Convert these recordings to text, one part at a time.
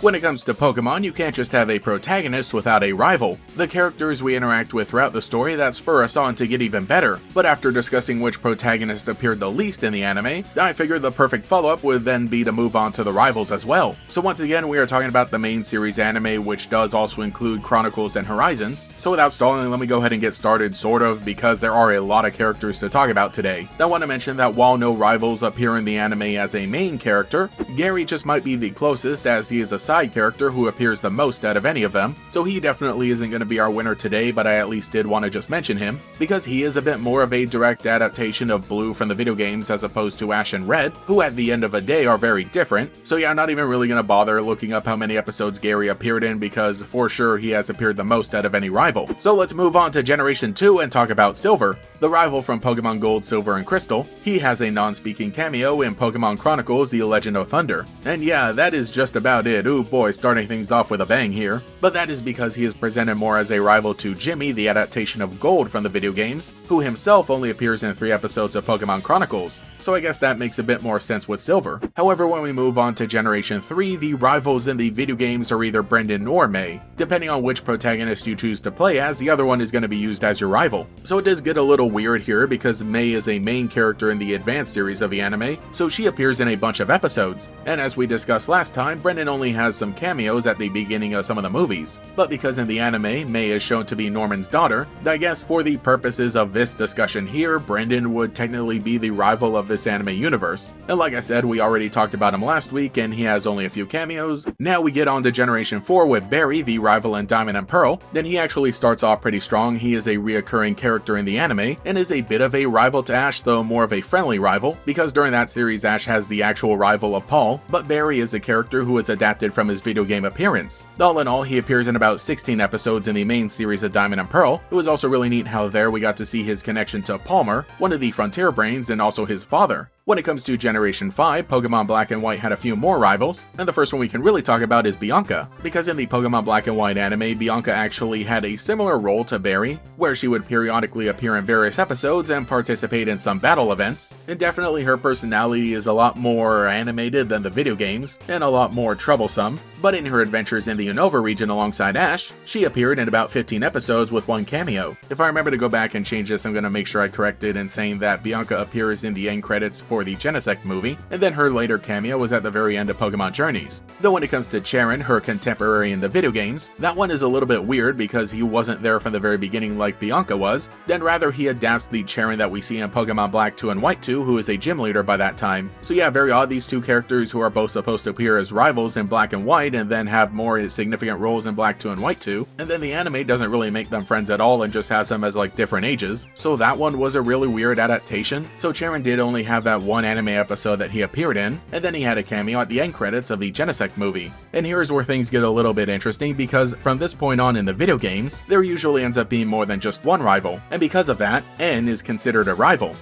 When it comes to Pokemon, you can't just have a protagonist without a rival. The characters we interact with throughout the story that spur us on to get even better. But after discussing which protagonist appeared the least in the anime, I figured the perfect follow-up would then be to move on to the rivals as well. So once again, we are talking about the main series anime, which does also include Chronicles and Horizons. So without stalling, let me go ahead and get started, sort of, because there are a lot of characters to talk about today. I want to mention that while no rivals appear in the anime as a main character, Gary just might be the closest, as he is a side character who appears the most out of any of them, so he definitely isn't going to be our winner today, but I at least did want to just mention him, because he is a bit more of a direct adaptation of Blue from the video games as opposed to Ash and Red, who at the end of a day are very different. So yeah, I'm not even really going to bother looking up how many episodes Gary appeared in, because for sure he has appeared the most out of any rival. So let's move on to Generation 2 and talk about Silver, the rival from Pokemon Gold, Silver, and Crystal. He has a non-speaking cameo in Pokemon Chronicles: The Legend of Thunder. And yeah, that is just about it. Ooh boy, starting things off with a bang here. But that is because he is presented more as a rival to Jimmy, the adaptation of Gold from the video games, who himself only appears in 3 episodes of Pokemon Chronicles. So I guess that makes a bit more sense with Silver. However, when we move on to Generation 3, the rivals in the video games are either Brendan or May. Depending on which protagonist you choose to play as, the other one is going to be used as your rival. So it does get a little weird here because May is a main character in the advanced series of the anime, so she appears in a bunch of episodes. And as we discussed last time, Brendan only has some cameos at the beginning of some of the movies. But because in the anime, May is shown to be Norman's daughter, I guess for the purposes of this discussion here, Brendan would technically be the rival of this anime universe. And like I said, we already talked about him last week and he has only a few cameos. Now we get on to Generation 4 with Barry, the rival in Diamond and Pearl. Then he actually starts off pretty strong. He is a reoccurring character in the anime and is a bit of a rival to Ash, though more of a friendly rival, because during that series Ash has the actual rival of Paul, but Barry is a character who was adapted from his video game appearance. All in all, he appears in about 16 episodes in the main series of Diamond and Pearl. It was also really neat how there we got to see his connection to Palmer, one of the Frontier Brains, and also his father. When it comes to Generation 5, Pokemon Black and White had a few more rivals, and the first one we can really talk about is Bianca, because in the Pokemon Black and White anime, Bianca actually had a similar role to Barry, where she would periodically appear in various episodes and participate in some battle events, and definitely her personality is a lot more animated than the video games, and a lot more troublesome. But in her adventures in the Unova region alongside Ash, she appeared in about 15 episodes with 1 cameo. If I remember to go back and change this, I'm going to make sure I correct it in saying that Bianca appears in the end credits for the Genesect movie, and then her later cameo was at the very end of Pokemon Journeys. Though when it comes to Charon, her contemporary in the video games, that one is a little bit weird because he wasn't there from the very beginning like Bianca was, then rather he adapts the Charon that we see in Pokemon Black 2 and White 2, who is a gym leader by that time. So yeah, very odd, these two characters who are both supposed to appear as rivals in Black and White and then have more significant roles in Black 2 and White 2, and then the anime doesn't really make them friends at all and just has them as like different ages. So that one was a really weird adaptation. So Charon did only have that one anime episode that he appeared in, and then he had a cameo at the end credits of the Genesect movie. And here's where things get a little bit interesting, because from this point on in the video games, there usually ends up being more than just one rival, and because of that, N is considered a rival.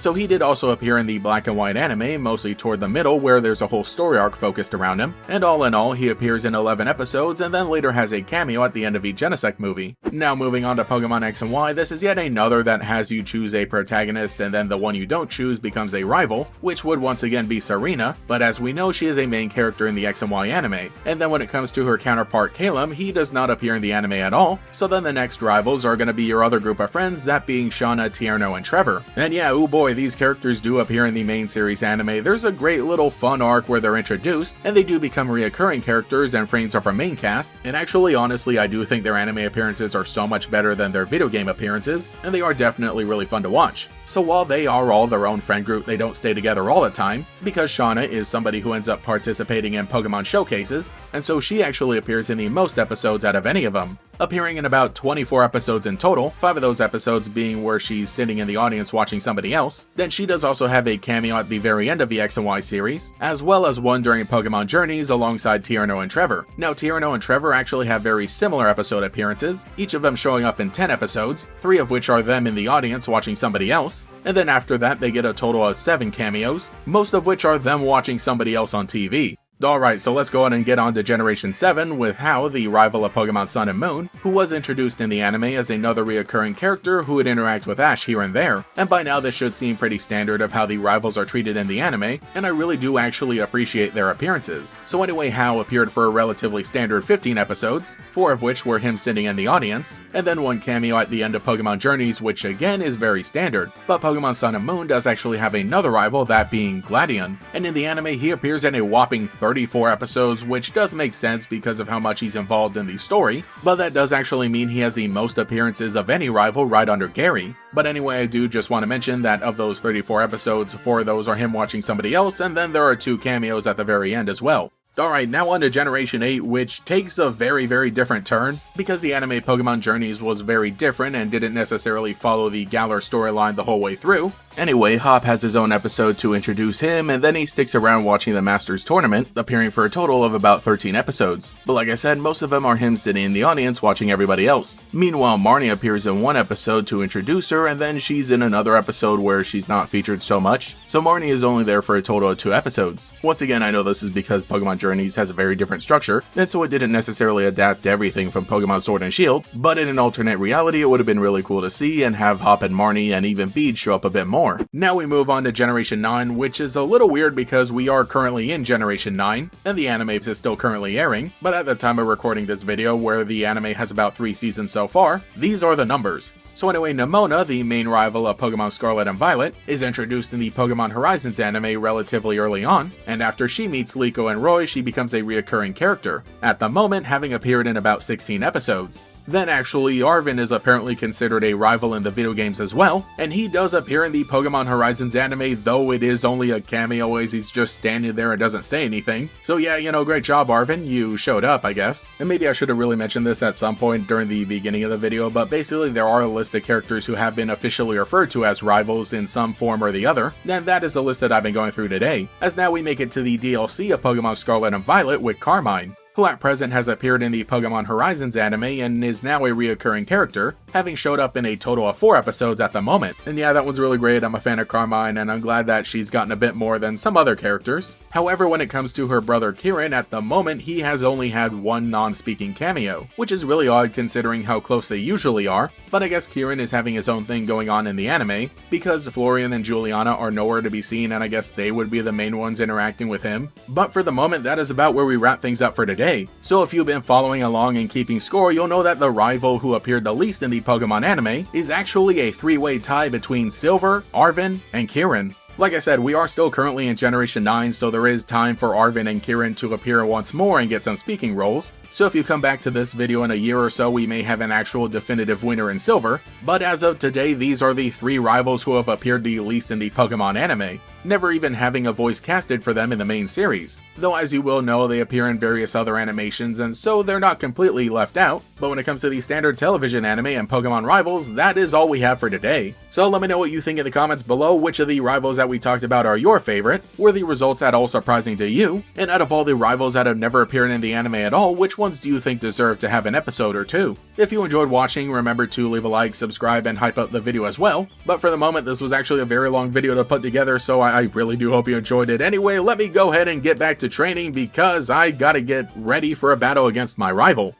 So he did also appear in the Black and White anime, mostly toward the middle where there's a whole story arc focused around him, and all in all he appears in 11 episodes and then later has a cameo at the end of each Genesect movie. Now moving on to Pokemon X and Y, this is yet another that has you choose a protagonist and then the one you don't choose becomes a rival, which would once again be Serena, but as we know she is a main character in the X and Y anime, and then when it comes to her counterpart Calum, he does not appear in the anime at all, so then the next rivals are going to be your other group of friends, that being Shauna, Tierno, and Trevor. And yeah, oh boy, these characters do appear in the main series anime. There's a great little fun arc where they're introduced, and they do become reoccurring characters and frames of our main cast, and actually honestly I do think their anime appearances are so much better than their video game appearances, and they are definitely really fun to watch. So while they are all their own friend group, they don't stay together all the time, because Shauna is somebody who ends up participating in Pokemon showcases, and so she actually appears in the most episodes out of any of them, appearing in about 24 episodes in total, 5 of those episodes being where she's sitting in the audience watching somebody else. Then she does also have a cameo at the very end of the X and Y series, as well as one during Pokemon Journeys alongside Tierno and Trevor. Now Tierno and Trevor actually have very similar episode appearances, each of them showing up in 10 episodes, 3 of which are them in the audience watching somebody else, and then after that they get a total of 7 cameos, most of which are them watching somebody else on TV. Alright, so let's go on and get on to Generation 7 with How, the rival of Pokemon Sun and Moon, who was introduced in the anime as another reoccurring character who would interact with Ash here and there, and by now this should seem pretty standard of how the rivals are treated in the anime, and I really do actually appreciate their appearances. So anyway, How appeared for a relatively standard 15 episodes, 4 of which were him sitting in the audience, and then one cameo at the end of Pokemon Journeys, which again is very standard, but Pokemon Sun and Moon does actually have another rival, that being Gladion, and in the anime he appears in a whopping 34 episodes, which does make sense because of how much he's involved in the story, but that does actually mean he has the most appearances of any rival right under Gary. But anyway, I do just want to mention that of those 34 episodes, 4 of those are him watching somebody else, and then there are 2 cameos at the very end as well. Alright, now on to Generation 8, which takes a very different turn, because the anime Pokemon Journeys was very different and didn't necessarily follow the Galar storyline the whole way through. Anyway, Hop has his own episode to introduce him, and then he sticks around watching the Masters Tournament, appearing for a total of about 13 episodes. But like I said, most of them are him sitting in the audience watching everybody else. Meanwhile, Marnie appears in one episode to introduce her, and then she's in another episode where she's not featured so much, so Marnie is only there for a total of 2 episodes. Once again, I know this is because Pokemon Journeys has a very different structure, and so it didn't necessarily adapt to everything from Pokemon Sword and Shield, but in an alternate reality it would have been really cool to see and have Hop and Marnie and even Bede show up a bit more. Now we move on to Generation 9, which is a little weird because we are currently in Generation 9, and the anime is still currently airing, but at the time of recording this video, where the anime has about 3 seasons so far, these are the numbers. So anyway, Nemona, the main rival of Pokemon Scarlet and Violet, is introduced in the Pokemon Horizons anime relatively early on, and after she meets Liko and Roy, she becomes a reoccurring character, at the moment having appeared in about 16 episodes. Then actually, Arven is apparently considered a rival in the video games as well, and he does appear in the Pokemon Horizons anime, though it is only a cameo as he's just standing there and doesn't say anything. So yeah, you know, great job Arven, you showed up I guess. And maybe I should have really mentioned this at some point during the beginning of the video, but basically there are a list of characters who have been officially referred to as rivals in some form or the other, and that is the list that I've been going through today, as now we make it to the DLC of Pokemon Scarlet and Violet with Carmine, who at present has appeared in the Pokemon Horizons anime and is now a reoccurring character, having showed up in a total of 4 episodes at the moment. And yeah, that one's really great, I'm a fan of Carmine, and I'm glad that she's gotten a bit more than some other characters. However, when it comes to her brother Kieran, at the moment he has only had 1 non-speaking cameo, which is really odd considering how close they usually are, but I guess Kieran is having his own thing going on in the anime, because Florian and Juliana are nowhere to be seen and I guess they would be the main ones interacting with him. But for the moment, that is about where we wrap things up for today. So if you've been following along and keeping score, you'll know that the rival who appeared the least in the Pokemon anime is actually a 3-way tie between Silver, Arven, and Kieran. Like I said, we are still currently in Generation 9, so there is time for Arven and Kieran to appear once more and get some speaking roles. So if you come back to this video in a year or so, we may have an actual definitive winner in Silver, but as of today, these are the 3 rivals who have appeared the least in the Pokemon anime, never even having a voice casted for them in the main series. Though as you will know, they appear in various other animations, and so they're not completely left out, but when it comes to the standard television anime and Pokemon rivals, that is all we have for today. So let me know what you think in the comments below, which of the rivals that we talked about are your favorite, were the results at all surprising to you, and out of all the rivals that have never appeared in the anime at all, which ones do you think deserve to have an episode or 2? If you enjoyed watching, remember to leave a like, subscribe, and hype up the video as well. But for the moment, this was actually a very long video to put together, so I really do hope you enjoyed it. Anyway, let me go ahead and get back to training because I gotta get ready for a battle against my rival.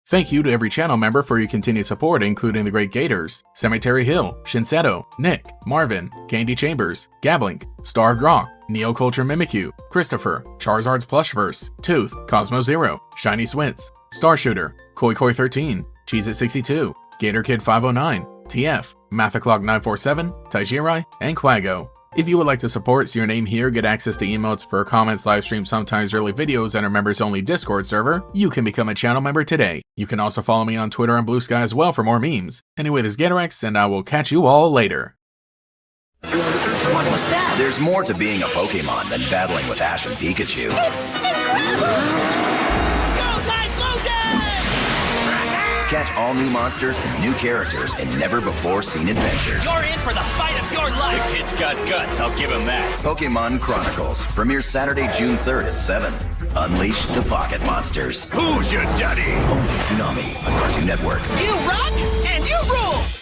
Thank you to every channel member for your continued support, including the Great Gators, Cemetery Hill, Shinseto, Nick, Marvin, Candy Chambers, Gablink, Starved Rock, Neoculture Mimikyu, Christopher, Charizard's Plushverse, Tooth, Cosmo Zero, Shiny Swints, Starshooter, Koi Koi 13, Cheez-It 62, Gator Kid 509, TF, Mathaclock 947, Taijirai, and Quago. If you would like to support, see your name here, get access to emotes for comments, live streams, sometimes early videos, and a members only Discord server, you can become a channel member today. You can also follow me on Twitter and Blue Sky as well for more memes. Anyway, this is Gatorex, and I will catch you all later. What was that? There's more to being a Pokemon than battling with Ash and Pikachu. It's incredible! Catch all new monsters and new characters in never-before-seen adventures. You're in for the fight of your life! The kid's got guts, I'll give him that. Pokemon Chronicles premieres Saturday, June 3rd at 7. Unleash the Pocket Monsters. Who's your daddy? Only Toonami on Cartoon Network. You rock and you rule!